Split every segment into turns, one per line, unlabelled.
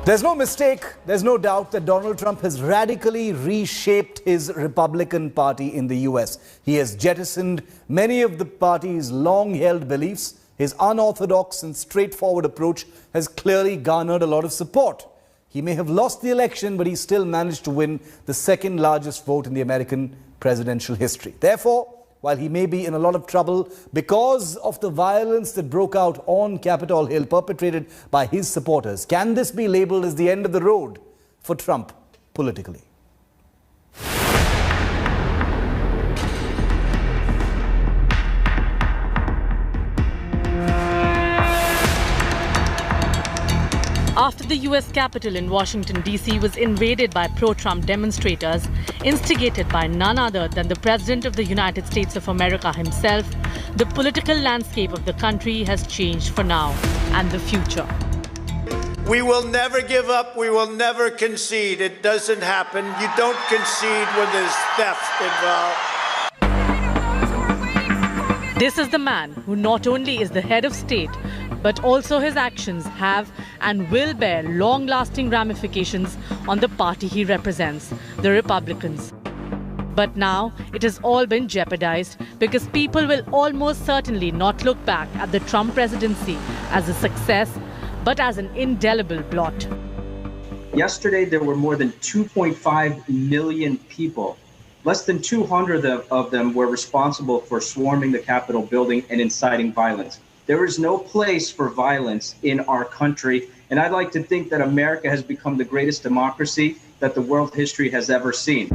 There's no mistake, there's no doubt that Donald Trump has radically reshaped his Republican Party in the US. He has jettisoned many of the party's long-held beliefs. His unorthodox and straightforward approach has clearly garnered a lot of support. He may have lost the election, but he still managed to win the second largest vote in the American presidential history. Therefore, while he may be in a lot of trouble because of the violence that broke out on Capitol Hill perpetrated by his supporters, can this be labelled as the end of the road for Trump politically?
After the US Capitol in Washington, D.C. was invaded by pro-Trump demonstrators, instigated by none other than the President of the United States of America himself, the political landscape of the country has changed for now and the future.
We will never give up. We will never concede. It doesn't happen. You don't concede when there's theft involved.
This is the man who not only is the head of state, but also his actions have and will bear long-lasting ramifications on the party he represents, the Republicans. But now it has all been jeopardized because people will almost certainly not look back at the Trump presidency as a success, but as an indelible blot.
Yesterday, there were more than 2.5 million people. Less than 200 of them were responsible for swarming the Capitol building and inciting violence. There is no place for violence in our country, and I'd like to think that America has become the greatest democracy that the world history has ever seen.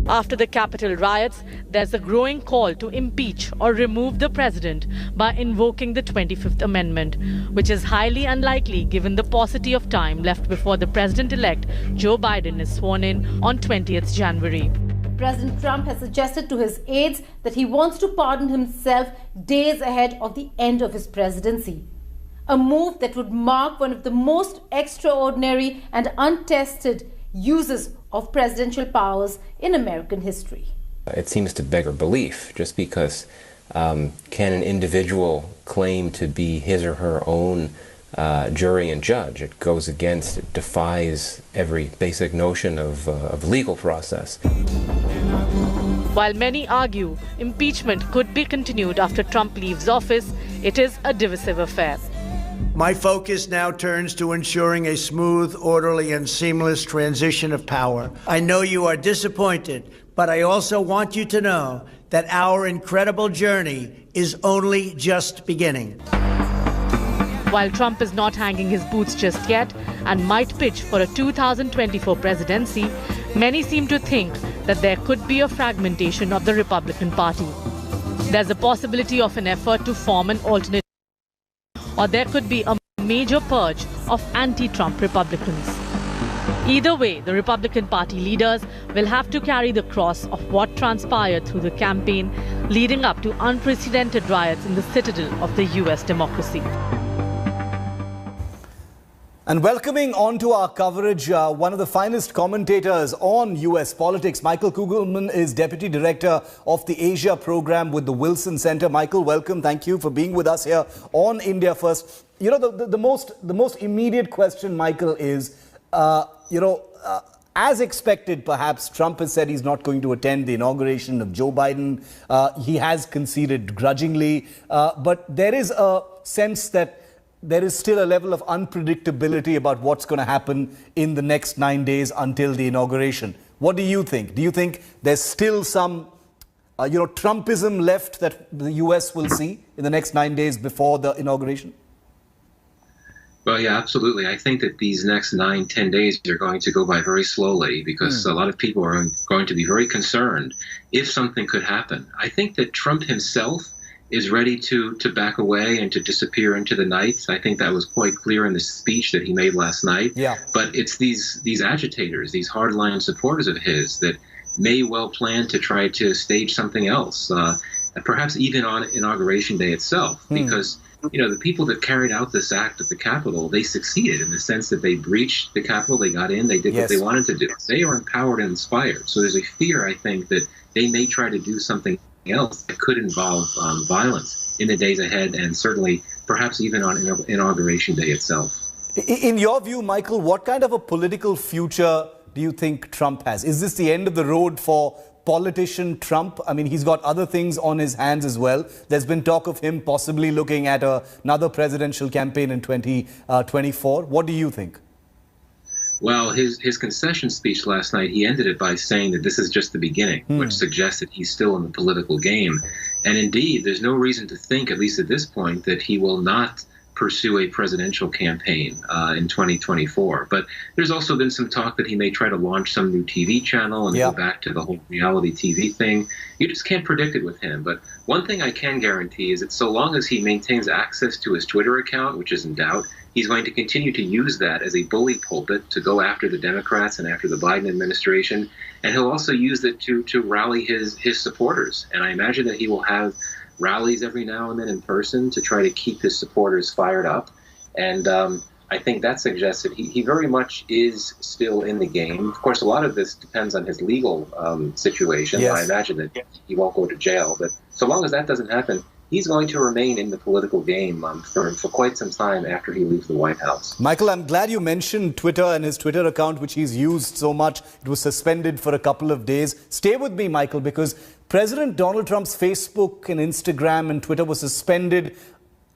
After the Capitol riots, there's a growing call to impeach or remove the president by invoking the 25th Amendment, which is highly unlikely given the paucity of time left before the president-elect Joe Biden is sworn in on 20th January.
President Trump has suggested to his aides that he wants to pardon himself days ahead of the end of his presidency. A move that would mark one of the most extraordinary and untested uses of presidential powers in American history.
It seems to beggar belief, just because can an individual claim to be his or her own jury and judge? It goes against, it defies every basic notion of legal process.
While many argue impeachment could be continued after Trump leaves office, it is a divisive affair.
My focus now turns to ensuring a smooth, orderly, and seamless transition of power. I know you are disappointed, but I also want you to know that our incredible journey is only just beginning.
While Trump is not hanging his boots just yet and might pitch for a 2024 presidency, many seem to think that there could be a fragmentation of the Republican Party. There's a possibility of an effort to form an alternate, or there could be a major purge of anti-Trump Republicans. Either way, the Republican Party leaders will have to carry the cross of what transpired through the campaign leading up to unprecedented riots in the citadel of the US democracy.
And welcoming onto our coverage one of the finest commentators on US politics. Michael Kugelman is Deputy Director of the Asia Program with the Wilson Center. Michael, welcome. Thank you for being with us here on India First. You know, the most immediate question, Michael, is, as expected, perhaps, Trump has said he's not going to attend the inauguration of Joe Biden. He has conceded grudgingly, but there is a sense that there is still a level of unpredictability about what's going to happen in the next 9 days until the inauguration. What do you think? Do you think there's still some, Trumpism left that the US will see in the next 9 days before the inauguration?
Well, yeah, absolutely. I think that these next 9-10 days are going to go by very slowly because a lot of people are going to be very concerned if something could happen. I think that Trump himself is ready to back away and to disappear into the night. I think that was quite clear in the speech that he made last night. Yeah. But it's these agitators, these hardline supporters of his that may well plan to try to stage something else, perhaps even on Inauguration Day itself, because the people that carried out this act at the Capitol, they succeeded in the sense that they breached the Capitol, they got in, they did what they wanted to do. They are empowered and inspired. So there's a fear, I think, that they may try to do something else that could involve violence in the days ahead, and certainly perhaps even on Inauguration Day itself.
In your view, Michael, what kind of a political future do you think Trump has? Is this the end of the road for politician Trump? I mean, he's got other things on his hands as well. There's been talk of him possibly looking at another presidential campaign in 2024. What do you think?
Well, his concession speech last night, he ended it by saying that this is just the beginning, which suggests that he's still in the political game. And indeed, there's no reason to think, at least at this point, that he will not pursue a presidential campaign in 2024. But there's also been some talk that he may try to launch some new TV channel and go back to the whole reality TV thing. You just can't predict it with him. But one thing I can guarantee is that so long as he maintains access to his Twitter account, which is in doubt, he's going to continue to use that as a bully pulpit to go after the Democrats and after the Biden administration. And he'll also use it to rally his supporters. And I imagine that he will have rallies every now and then in person to try to keep his supporters fired up. And I think that suggests that he very much is still in the game. Of course, a lot of this depends on his legal situation. Yes. I imagine that he won't go to jail. But so long as that doesn't happen, he's going to remain in the political game for quite some time after he leaves the White House.
Michael, I'm glad you mentioned Twitter and his Twitter account, which he's used so much. It was suspended for a couple of days. Stay with me, Michael, because President Donald Trump's Facebook and Instagram and Twitter were suspended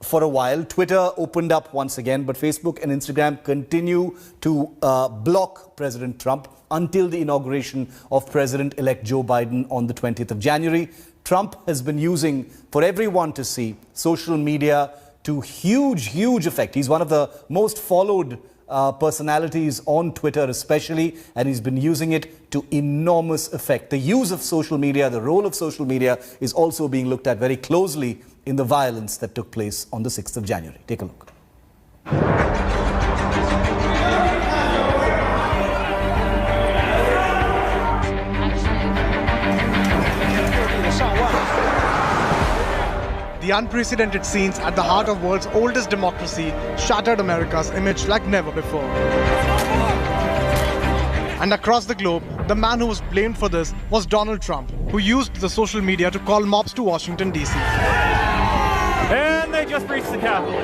for a while. Twitter opened up once again, but Facebook and Instagram continue to block President Trump until the inauguration of President-elect Joe Biden on the 20th of January. Trump has been using, for everyone to see, social media to huge effect. He's one of the most followed personalities on Twitter especially, and he's been using it to enormous effect. The use of social media, the role of social media is also being looked at very closely in the violence that took place on the 6th of January. Take a look.
The unprecedented scenes at the heart of the world's oldest democracy shattered America's image like never before. And across the globe, the man who was blamed for this was Donald Trump, who used the social media to call mobs to Washington, D.C.
And they just breached the Capitol.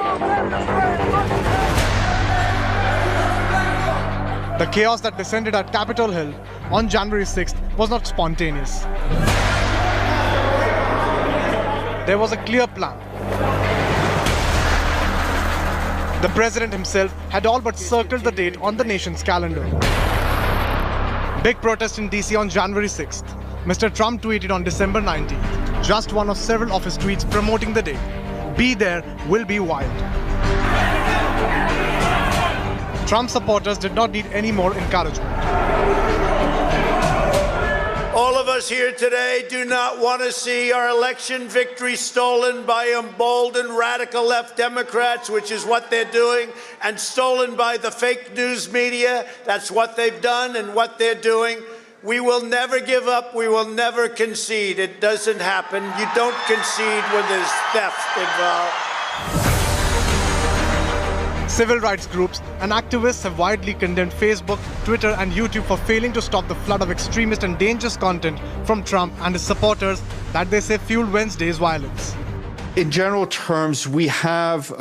The chaos that descended at Capitol Hill on January 6th was not spontaneous. There was a clear plan. The president himself had all but circled the date on the nation's calendar. Big protest in DC on January 6th. Mr. Trump tweeted on December 19th, just one of several of his tweets promoting the day. Be there, will be wild. Trump supporters did not need any more encouragement.
All of us here today do not want to see our election victory stolen by emboldened radical left Democrats, which is what they're doing, and stolen by the fake news media. That's what they've done and what they're doing. We will never give up. We will never concede. It doesn't happen. You don't concede when there's theft involved.
Civil rights groups and activists have widely condemned Facebook, Twitter, and YouTube for failing to stop the flood of extremist and dangerous content from Trump and his supporters that they say fueled Wednesday's violence.
In general terms, we have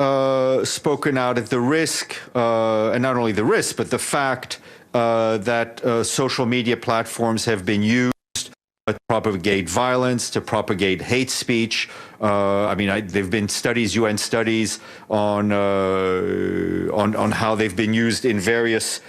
spoken out at the risk, and not only the risk, but the fact that social media platforms have been used to propagate violence, to propagate hate speech. There've been studies, UN studies, on how they've been used in various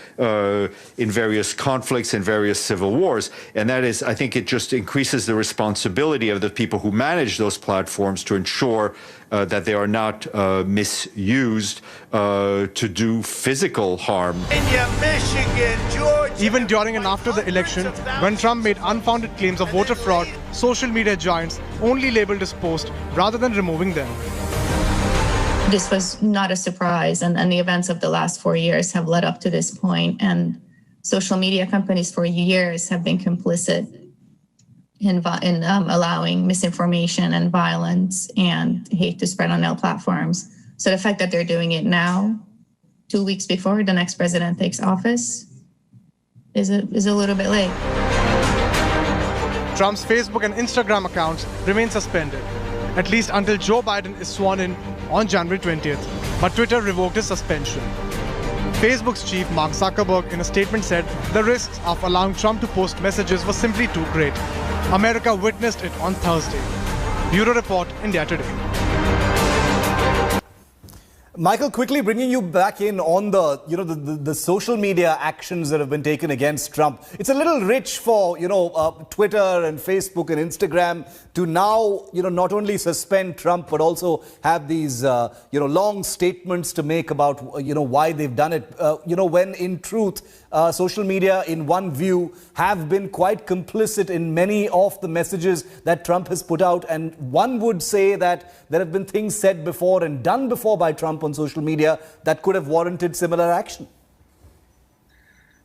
conflicts and various civil wars. And that is, I think, it just increases the responsibility of the people who manage those platforms to ensure that they are not misused to do physical harm.
Michigan, Georgia.
Even during and after the election, when Trump made unfounded claims of voter fraud, social media giants only labeled his post rather than removing them.
This was not a surprise, and the events of the last 4 years have led up to this point, and social media companies for years have been complicit in allowing misinformation and violence and hate to spread on their platforms. So the fact that they're doing it now, 2 weeks before the next president takes office, is a little bit late.
Trump's Facebook and Instagram accounts remain suspended, at least until Joe Biden is sworn in on January 20th. But Twitter revoked his suspension. Facebook's chief, Mark Zuckerberg, in a statement said the risks of allowing Trump to post messages were simply too great. America witnessed it on Thursday. Bureau Report, India Today.
Michael, quickly bringing you back in on the social media actions that have been taken against Trump. It's a little rich for, Twitter and Facebook and Instagram to now, not only suspend Trump, but also have these, long statements to make about, why they've done it. When in truth, social media, in one view, have been quite complicit in many of the messages that Trump has put out. And one would say that there have been things said before and done before by Trump on social media that could have warranted similar action.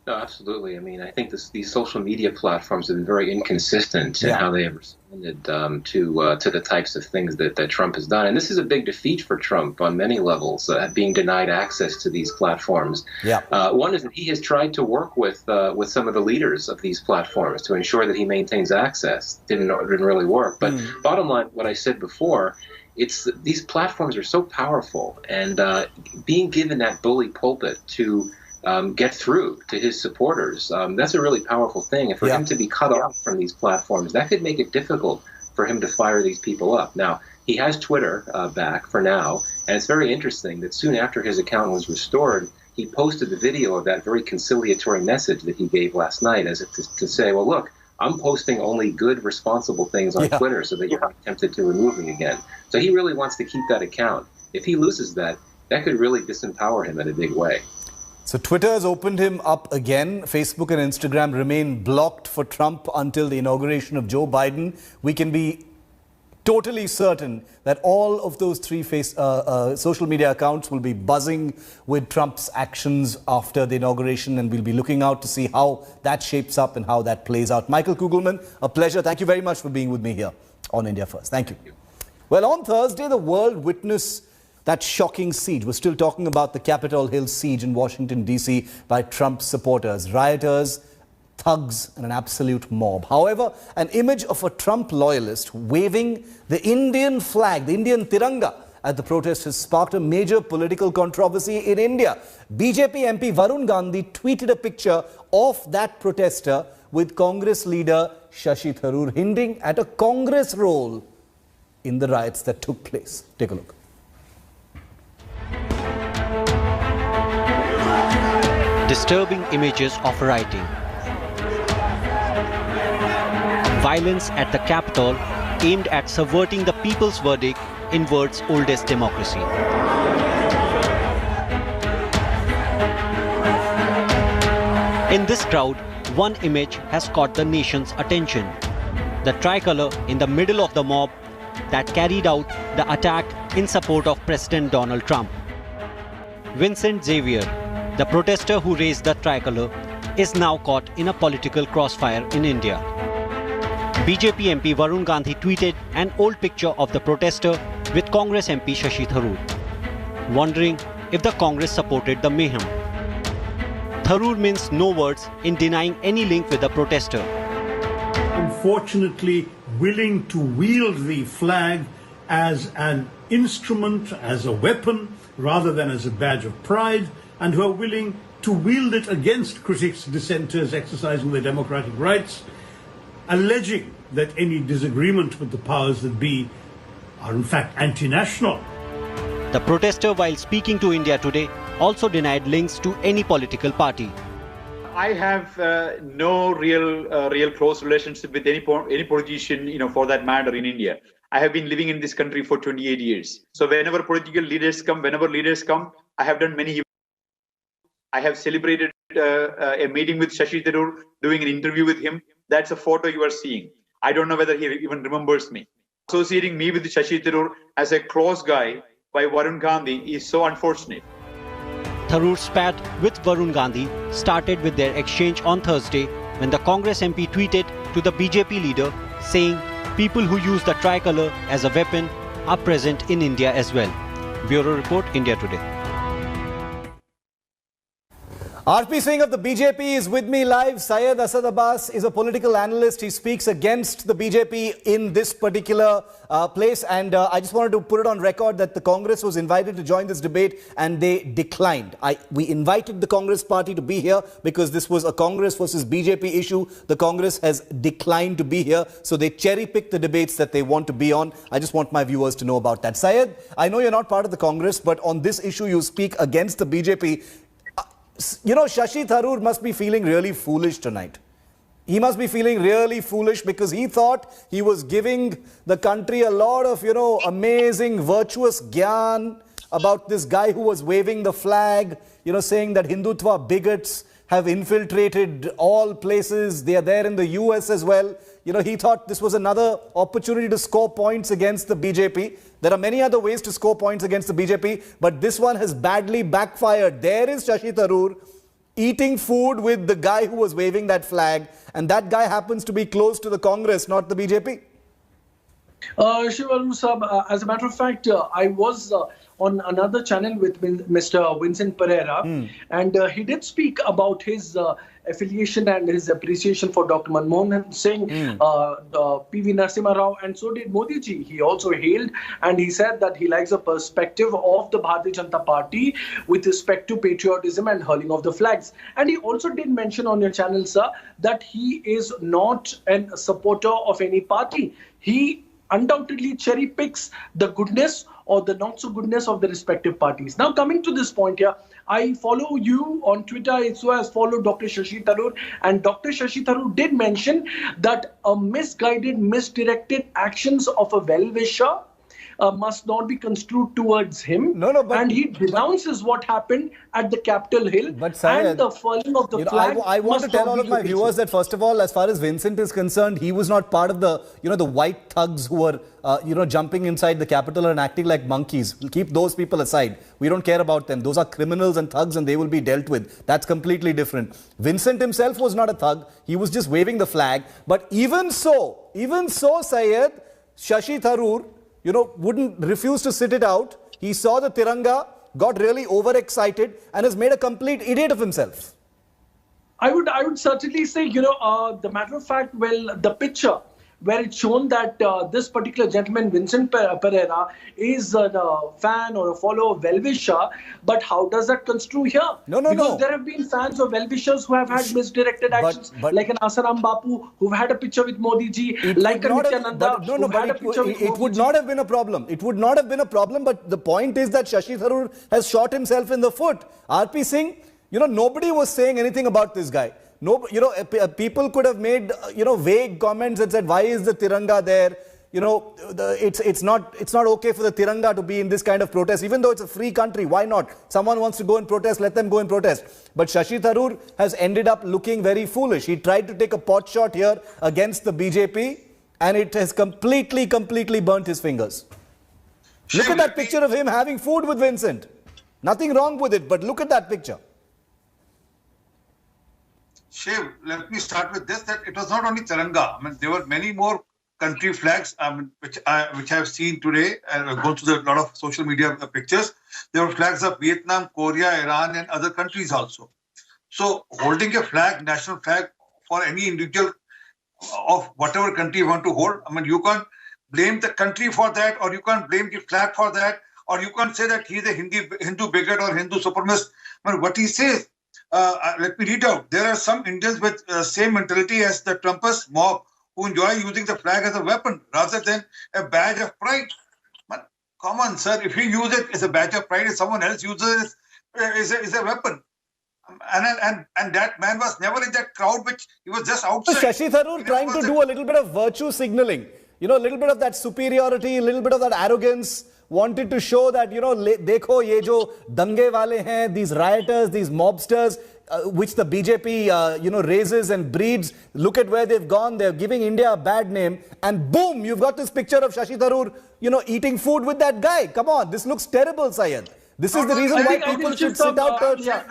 No, absolutely. I mean, I think these social media platforms have been very inconsistent in how they have responded to the types of things that Trump has done. And this is a big defeat for Trump on many levels, being denied access to these platforms. One is that he has tried to work with some of the leaders of these platforms to ensure that he maintains access. Didn't really work. But bottom line, what I said before, these platforms are so powerful, and being given that bully pulpit to get through to his supporters, that's a really powerful thing. And for him to be cut off from these platforms, that could make it difficult for him to fire these people up. Now, he has Twitter back for now, and it's very interesting that soon after his account was restored, he posted the video of that very conciliatory message that he gave last night as if to say, well, look, I'm posting only good, responsible things on Twitter so that you're not tempted to remove me again. So he really wants to keep that account. If he loses that, that could really disempower him in a big way.
So Twitter has opened him up again. Facebook and Instagram remain blocked for Trump until the inauguration of Joe Biden. We can be totally certain that all of those three social media accounts will be buzzing with Trump's actions after the inauguration, and we'll be looking out to see how that shapes up and how that plays out. Michael Kugelman, a pleasure. Thank you very much for being with me here on India First. Thank you. Well, on Thursday, the world witnessed that shocking siege. We're still talking about the Capitol Hill siege in Washington, D.C. by Trump supporters, rioters, thugs and an absolute mob. However, an image of a Trump loyalist waving the Indian flag, the Indian Tiranga, at the protest has sparked a major political controversy in India. BJP MP Varun Gandhi tweeted a picture of that protester with Congress leader Shashi Tharoor hinting at a Congress role in the riots that took place. Take a look.
Disturbing images of rioting. Violence at the Capitol aimed at subverting the people's verdict in world's oldest democracy. In this crowd, one image has caught the nation's attention. The tricolour in the middle of the mob that carried out the attack in support of President Donald Trump. Vincent Xavier, the protester who raised the tricolour, is now caught in a political crossfire in India. BJP MP Varun Gandhi tweeted an old picture of the protester with Congress MP Shashi Tharoor, wondering if the Congress supported the mayhem. Tharoor minced no words in denying any link with the protester.
Unfortunately, willing to wield the flag as an instrument, as a weapon, rather than as a badge of pride, and who are willing to wield it against critics, dissenters exercising their democratic rights, alleging that any disagreement with the powers that be are in fact anti-national.
The protester, while speaking to India Today, also denied links to any political party.
I have no real close relationship with any politician, for that matter, in India. I have been living in this country for 28 years. So whenever leaders come, I have done many. I have celebrated a meeting with Shashi Tharoor, doing an interview with him. That's a photo you are seeing. I don't know whether he even remembers me. Associating me with Shashi Tharoor as a close guy by Varun Gandhi is so unfortunate.
Tharoor's spat with Varun Gandhi started with their exchange on Thursday when the Congress MP tweeted to the BJP leader saying people who use the tricolour as a weapon are present in India as well. Bureau Report, India Today.
RP Singh of the BJP is with me live. Syed Asad Abbas is a political analyst. He speaks against the BJP in this particular place. And I just wanted to put it on record that the Congress was invited to join this debate and they declined. We invited the Congress party to be here because this was a Congress versus BJP issue. The Congress has declined to be here. So they cherry-pick the debates that they want to be on. I just want my viewers to know about that. Syed, I know you're not part of the Congress, but on this issue you speak against the BJP. You know, Shashi Tharoor must be feeling really foolish tonight. He must be feeling really foolish because he thought he was giving the country a lot of, amazing, virtuous gyan about this guy who was waving the flag, saying that Hindutva bigots have infiltrated all places. They are there in the US as well. He thought this was another opportunity to score points against the BJP. There are many other ways to score points against the BJP, but this one has badly backfired. There is Shashi Tharoor eating food with the guy who was waving that flag, and that guy happens to be close to the Congress, not the BJP.
Shivaru Sahab, as a matter of fact, I was on another channel with Mr. Vincent Pereira, and he did speak about his affiliation and his appreciation for Dr. Manmohan Singh, P.V. Narasimha Rao, and so did Modi ji. He also hailed and he said that he likes the perspective of the Bharatiya Janata Party with respect to patriotism and hurling of the flags. And he also did mention on your channel, sir, that he is not a supporter of any party. He undoubtedly cherry picks the goodness or the not so goodness of the respective parties. Now, coming to this point here, I follow you on Twitter, so as follow Dr. Shashi Tharoor, and Dr. Shashi Tharoor did mention that a misguided, misdirected actions of a well-wisher must not be construed towards him. And he denounces what happened at the Capitol Hill and the furling of the flag.
I want to tell all of my viewers that, first of all, as far as Vincent is concerned, he was not part of the, the white thugs who were, jumping inside the Capitol and acting like monkeys. We'll keep those people aside. We don't care about them. Those are criminals and thugs and they will be dealt with. That's completely different. Vincent himself was not a thug. He was just waving the flag. But even so, Syed, Shashi Tharoor, wouldn't refuse to sit it out. He saw the Tiranga, got really overexcited and has made a complete idiot of himself.
I would certainly say, the matter of fact, well, the picture where it's shown that this particular gentleman, Vincent Pereira, is a fan or a follower of well-wisher, but how does that construe here? Because there have been fans of well-wishers who have had misdirected actions, like an Asaram Bapu, who've had a picture with Modi ji, like a Nityananda, who've had a picture with Modi ji.
It would not have been a problem. It would not have been a problem, but the point is that Shashi Tharoor has shot himself in the foot. RP Singh, nobody was saying anything about this guy. No, people could have made, vague comments that said, why is the Tiranga there? It's not okay for the Tiranga to be in this kind of protest, even though it's a free country. Why not? Someone wants to go and protest, let them go and protest. But Shashi Tharoor has ended up looking very foolish. He tried to take a pot shot here against the BJP and it has completely burnt his fingers. Look at that picture of him having food with Vincent. Nothing wrong with it, but look at that picture.
Shiv, let me start with this, that it was not only Tiranga. There were many more country flags, which I have seen today, and I've gone through a lot of social media pictures. There were flags of Vietnam, Korea, Iran, and other countries also. So holding a flag, national flag, for any individual of whatever country you want to hold, you can't blame the country for that, or you can't blame the flag for that, or you can't say that he's a Hindu bigot or Hindu supremacist. What he says, let me read out. There are some Indians with same mentality as the Trumpist mob who enjoy using the flag as a weapon rather than a badge of pride. But come on, sir. If you use it as a badge of pride, if someone else uses it as a weapon. And that man was never in that crowd, which he was just outside.
So Shashi Tharoor trying to do a little bit of virtue signaling. A little bit of that superiority, a little bit of that arrogance. Wanted to show that, dekho ye jo dange wale hain, these rioters, these mobsters, which the BJP, raises and breeds. Look at where they've gone. They're giving India a bad name. And boom, you've got this picture of Shashi Tharoor, eating food with that guy. Come on, this looks terrible, Syed. This is the reason why people should sit out.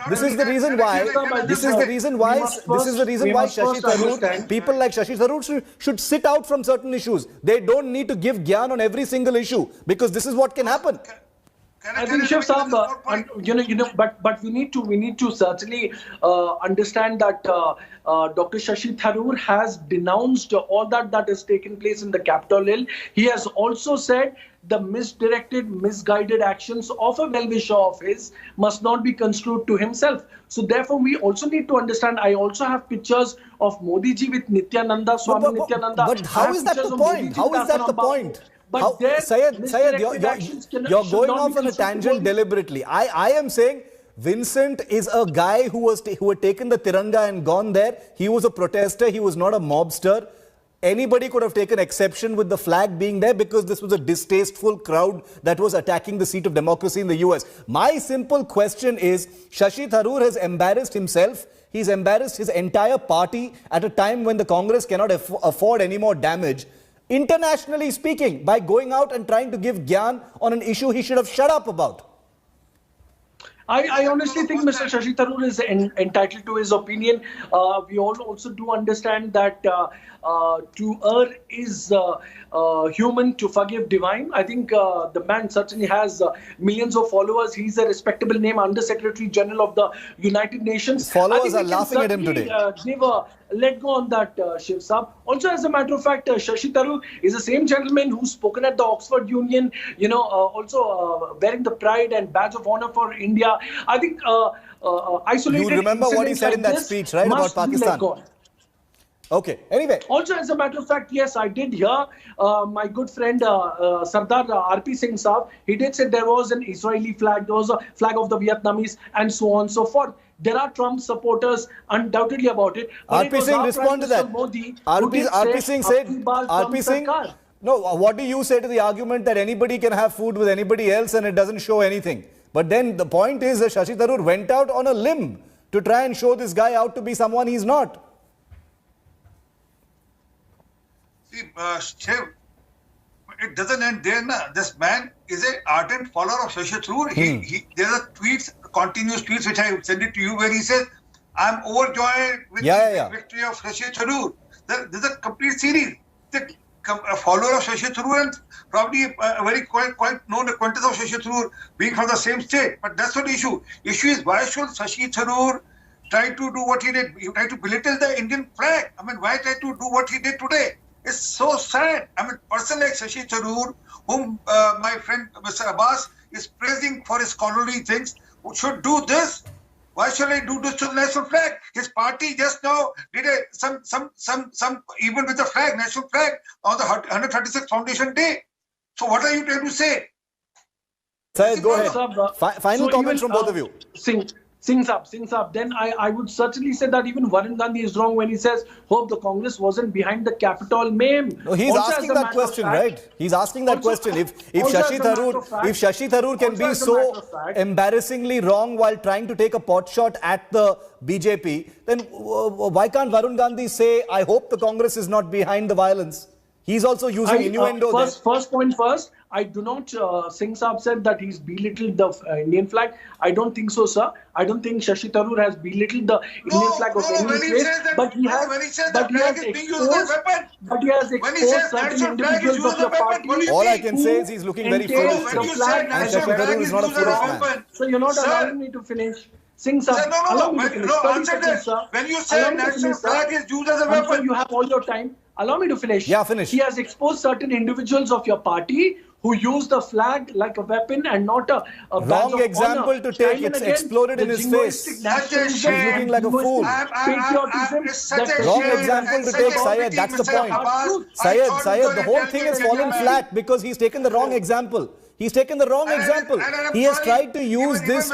This is the reason why. This is the reason why. This is the reason why Shashi Tharoor, people like Shashi Tharoor should sit out from certain issues. They don't need to give gyan on every single issue because this is what can happen.
I think Shiv Saab, but we need to certainly understand that Dr. Shashi Tharoor has denounced all that has taken place in the Capitol Hill. He has also said the misdirected, misguided actions of a well-wisher of his must not be construed to himself. So therefore, we also need to understand. I also have pictures of Modi ji with Nityananda, Swami Nityananda.
But how is that the point? How is that the point?
But
Syed, you're going off on a tangent deliberately. I am saying Vincent is a guy who had taken the Tiranga and gone there. He was a protester. He was not a mobster. Anybody could have taken exception with the flag being there because this was a distasteful crowd that was attacking the seat of democracy in the US. My simple question is, Shashi Tharoor has embarrassed himself. He's embarrassed his entire party at a time when the Congress cannot afford any more damage. Internationally speaking, by going out and trying to give gyan on an issue he should have shut up about.
I honestly think Mr. Shashi Tharoor is entitled to his opinion. We all also do understand that to err is human, to forgive divine. I think the man certainly has millions of followers. He's a respectable name, Under Secretary General of the United Nations.
His followers are laughing at him today.
Let go on that, Shiv Saab. Also, as a matter of fact, Shashi Tharoor is the same gentleman who's spoken at the Oxford Union, also wearing the pride and badge of honor for India. I think isolated.
You remember what he said in that speech, right, about Pakistan? Okay, anyway.
Also, as a matter of fact, yes, I did hear my good friend Sardar R.P. Singh Saab. He did say there was an Israeli flag, there was a flag of the Vietnamese, and so on and so forth. There are Trump supporters undoubtedly about it.
R.P. Singh, respond to that. R.P. Singh said, R.P. Singh, no, what do you say to the argument that anybody can have food with anybody else and it doesn't show anything? But then the point is that Shashi Tharoor went out on a limb to try and show this guy out to be someone he's not.
See, Shiv, it doesn't end there. This man is an ardent follower of Shashi Tharoor. There are tweets, continuous tweets, which I send it to you, where he says, I'm overjoyed with the victory of Shashi Tharoor. There's a complete series. A follower of Shashi Tharoor and probably a very quite known acquaintance of Shashi Tharoor being from the same state. But that's not the issue. Issue is, why should Shashi Tharoor try to do what he did? He tried to belittle the Indian flag. I mean, why try to do what he did today? It's so sad. I mean, a person like Shashi Tharoor, whom my friend Mr. Abbas is praising for his scholarly things, should do this. Why should I do this to the national flag? His party just now did some even with the flag, national flag, on the 136th Foundation Day. So what are you trying to say?
Syed, go ahead. Final comments from both of you.
Singh Saab. Then I would certainly say that even Varun Gandhi is wrong when he says, hope the Congress wasn't behind the Capitol meme.
No, he's also asking that question, right? He's asking that question. If Shashi Tharoor can be so embarrassingly wrong while trying to take a pot shot at the BJP, then why can't Varun Gandhi say, I hope the Congress is not behind the violence? He's also using innuendo there.
First point first, I do not, Singh Saab said that he's belittled the Indian flag. I don't think so, sir. I don't think Shashi Tharoor has belittled the Indian flag of any place. But he has exposed certain individuals of the party.
All I can say is he's looking very foolish. And Shashi Tharoor is not a foolish man.
So you're not allowing me to finish. Singh Saab, allow me to finish.
Answer this. When you say national flag is used as a weapon.
You have all your time. Allow me to finish.
Yeah, finish.
He has exposed certain individuals of your party who use the flag like a weapon and not a
wrong example to take. It's exploded in his face. He's looking like a fool. Wrong example to take, Syed. That's the point. Syed, the whole thing has fallen flat because he's taken the wrong example. He's taken the wrong example. He has tried to use this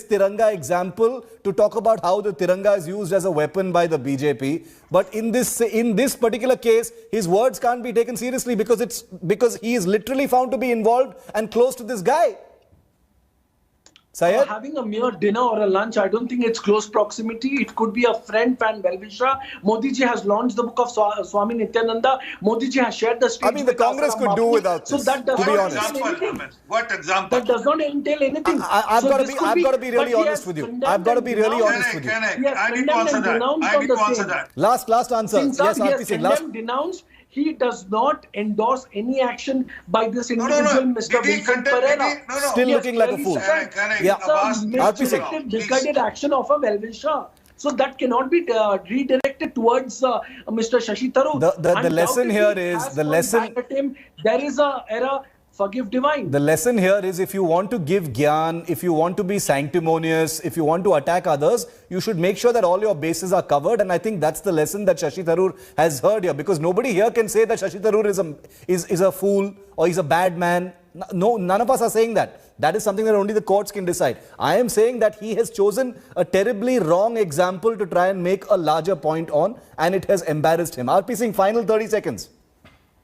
Tiranga example to talk about how the Tiranga is used as a weapon by the BJP. But in this particular case, his words can't be taken seriously because he is literally found to be involved and close to this guy. Syed?
Having a mere dinner or a lunch, I don't think it's close proximity. It could be a friend, fan, well-wisher. Modi ji has launched the book of Swami Nityananda. Modi ji has shared the stage.
I mean, the Congress could do without this, to be honest.
What example?
That does not entail anything.
I've got to be really honest with you. I've got to be really honest with you.
I need to answer that.
Last answer.
Yes, R.P. Singh. Denounced. he does not endorse any action by this individual, Mr. Vincent Pereira.
Still looking like a fool.
Yeah, misdirected, misguided action of a well-wisher. So that cannot be redirected towards Mr. Shashi Tharoor.
The lesson here is
there is a error. Forgive divine.
The lesson here is if you want to give gyan, if you want to be sanctimonious, if you want to attack others, you should make sure that all your bases are covered. And I think that's the lesson that Shashi Tharoor has heard here. Because nobody here can say that Shashi Tharoor is a fool or he's a bad man. No, none of us are saying that. That is something that only the courts can decide. I am saying that he has chosen a terribly wrong example to try and make a larger point on, and it has embarrassed him. RP Singh, final 30 seconds.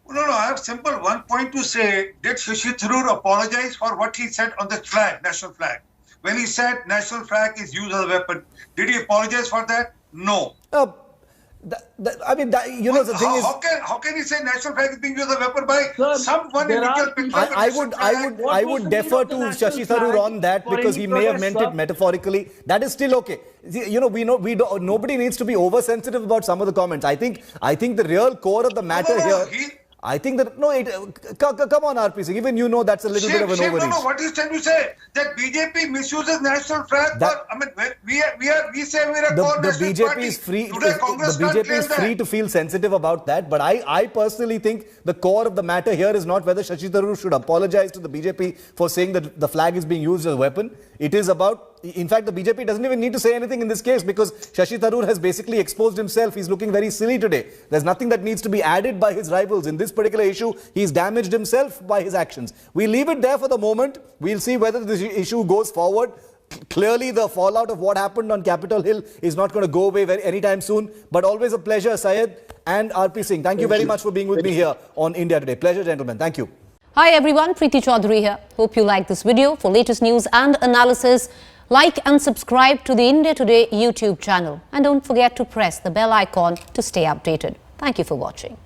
No, I have simple one point to say. Did Shashi Tharoor apologize for what he said on the flag, national flag? When he said national flag is used as a weapon, did he apologize for that? No.
The thing is,
how can he say national flag is being used as a weapon by someone individual?
I would defer to Shashi Tharoor on that because he may have meant it metaphorically. That is still okay. Nobody needs to be oversensitive about some of the comments. I think the real core of the matter here. I think that, come on, RP Singh, even you know that's a little bit of an overreach.
What he's trying to say, that BJP misuses national flag. We say we're a core nationalist party.
The BJP is free to feel sensitive about that, but I personally think the core of the matter here is not whether Shashi Tharoor should apologize to the BJP for saying that the flag is being used as a weapon. It is about, in fact, the BJP doesn't even need to say anything in this case because Shashi Tharoor has basically exposed himself. He's looking very silly today. There's nothing that needs to be added by his rivals. In this particular issue, he's damaged himself by his actions. We leave it there for the moment. We'll see whether this issue goes forward. Clearly, the fallout of what happened on Capitol Hill is not going to go away anytime soon. But always a pleasure, Syed and RP Singh. Thank you very much for being with me here on India Today. Pleasure, gentlemen. Thank you.
Hi everyone, Preeti Chaudhary here. Hope you like this video. For latest news and analysis, like and subscribe to the India Today YouTube channel. And don't forget to press the bell icon to stay updated. Thank you for watching.